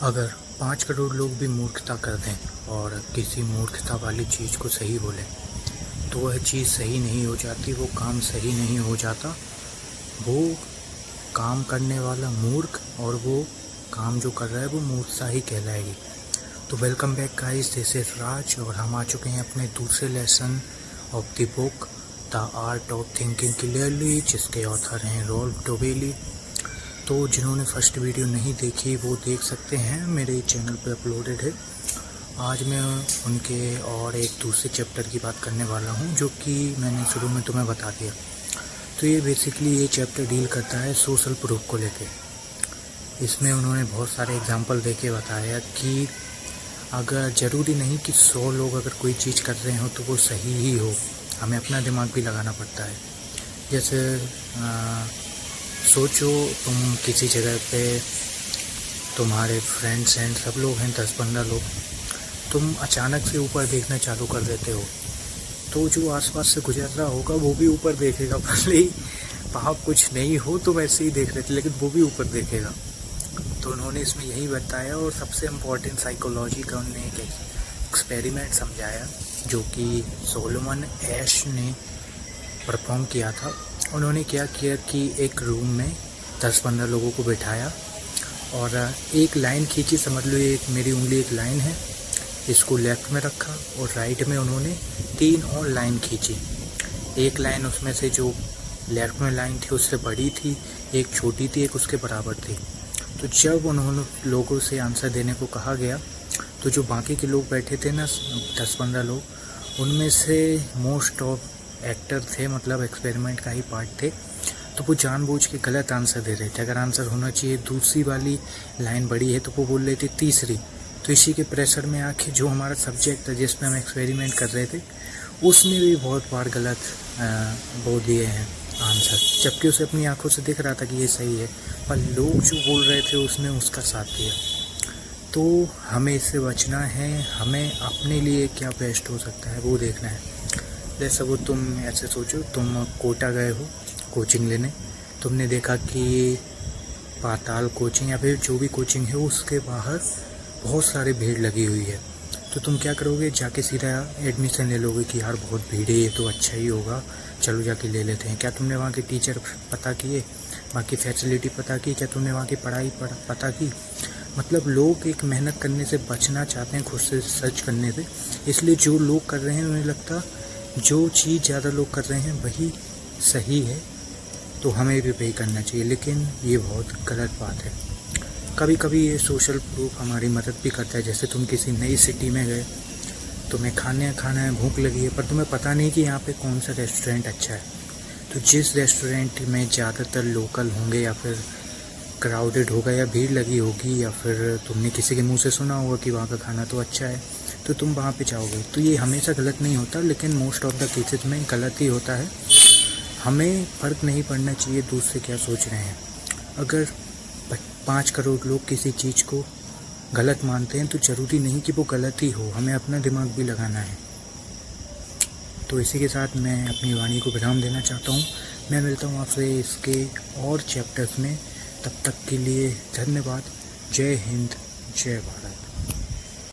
अगर 5 करोड़ लोग भी मूर्खता कर दें और किसी मूर्खता वाली चीज़ को सही बोलें तो वह चीज़ सही नहीं हो जाती, वो काम सही नहीं हो जाता। वो काम करने वाला मूर्ख और वो काम जो कर रहा है वो मूर्खता ही कहलाएगी। तो welcome back guys, this is Raj और हम आ चुके हैं अपने दूसरे lesson of the book the art of thinking clearly, जिसके ऑथर हैं रॉल्फ डोवेली। तो जिन्होंने फर्स्ट वीडियो नहीं देखी वो देख सकते हैं, मेरे चैनल पे अपलोडेड है। आज मैं उनके और एक दूसरे चैप्टर की बात करने वाला हूं, जो कि मैंने शुरू में तुम्हें बता दिया। तो ये बेसिकली ये चैप्टर डील करता है सोशल प्रूफ को लेके। इसमें उन्होंने बहुत सारे एग्जांपल देके बताया कि अगर ज़रूरी नहीं कि 100 लोग अगर कोई चीज़ कर रहे हो तो वो सही ही हो, हमें अपना दिमाग भी लगाना पड़ता है। जैसे सोचो तुम किसी जगह पे, तुम्हारे फ्रेंड्स एंड सब लोग हैं 10-15 लोग, तुम अचानक से ऊपर देखना चालू कर देते हो तो जो आसपास से गुजर रहा होगा वो भी ऊपर देखेगा, भले ही वहाँ कुछ नहीं हो तो वैसे ही देख रहे थे लेकिन वो भी ऊपर देखेगा। तो उन्होंने इसमें यही बताया और सबसे इम्पोर्टेंट साइकोलॉजी का उन्होंने एक एक्सपेरिमेंट समझाया जो कि सोलोमन एश ने परफॉर्म किया था। उन्होंने क्या किया कि एक रूम में 10-15 लोगों को बिठाया और एक लाइन खींची, समझ लो एक मेरी उंगली एक लाइन है, इसको लेफ्ट में रखा और राइट में उन्होंने 3 और लाइन खींची। एक लाइन उसमें से जो लेफ्ट में लाइन थी उससे बड़ी थी, एक छोटी थी, एक उसके बराबर थी। तो जब उन्होंने लोगों से आंसर देने को कहा गया तो जो बाकी के लोग बैठे थे ना 10-15 लोग, उनमें से मोस्ट ऑफ एक्टर थे, मतलब एक्सपेरिमेंट का ही पार्ट थे, तो वो जानबूझ के गलत आंसर दे रहे थे। अगर आंसर होना चाहिए दूसरी वाली लाइन बड़ी है तो वो बोल रहे थे तीसरी। तो इसी के प्रेशर में आके जो हमारा सब्जेक्ट है जिस पे हम एक्सपेरिमेंट कर रहे थे उसने भी बहुत बार गलत बोल दिए हैं आंसर, जबकि उसे अपनी आंखों से दिख रहा था कि ये सही है, पर लोग जो बोल रहे थे उसने उसका साथ दिया। तो हमें इससे बचना है, हमें अपने लिए क्या बेस्ट हो सकता है वो देखना है। जैसे वो तुम ऐसे सोचो, तुम कोटा गए हो कोचिंग लेने, तुमने देखा कि पाताल कोचिंग या फिर जो भी कोचिंग है उसके बाहर बहुत सारी भीड़ लगी हुई है, तो तुम क्या करोगे, जाके सीधा एडमिशन ले लोगे कि यार बहुत भीड़ है, ये तो अच्छा ही होगा, चलो जाके ले लेते हैं। क्या तुमने वहाँ के टीचर पता किए, वहाँ की फैसिलिटी पता की, क्या तुमने वहाँ की पढ़ाई पता की? मतलब लोग एक मेहनत करने से बचना चाहते हैं, खुद से सर्च करने से, इसलिए जो लोग कर रहे हैं उन्हें लगता जो चीज़ ज़्यादा लोग कर रहे हैं वही सही है, तो हमें भी वही करना चाहिए। लेकिन ये बहुत गलत बात है। कभी कभी ये सोशल प्रूफ हमारी मदद भी करता है। जैसे तुम किसी नई सिटी में गए, तुम्हें खाना है, भूख लगी है, पर तुम्हें पता नहीं कि यहाँ पे कौन सा रेस्टोरेंट अच्छा है, तो जिस रेस्टोरेंट में ज़्यादातर लोकल होंगे या फिर क्राउडेड होगा या भीड़ लगी होगी या फिर तुमने किसी के मुंह से सुना होगा कि वहाँ का खाना तो अच्छा है, तो तुम वहाँ पे जाओगे। तो ये हमेशा गलत नहीं होता, लेकिन मोस्ट ऑफ द केसेस में गलत ही होता है। हमें फ़र्क नहीं पड़ना चाहिए दूसरे क्या सोच रहे हैं। अगर 5 करोड़ लोग किसी चीज़ को गलत मानते हैं तो ज़रूरी नहीं कि वो गलत ही हो, हमें अपना दिमाग भी लगाना है। तो इसी के साथ मैं अपनी वाणी को विराम देना चाहता हूँ। मैं मिलता हूँ आपसे इसके और चैप्टर्स में, तब तक के लिए धन्यवाद। जय हिंद, जय भारत।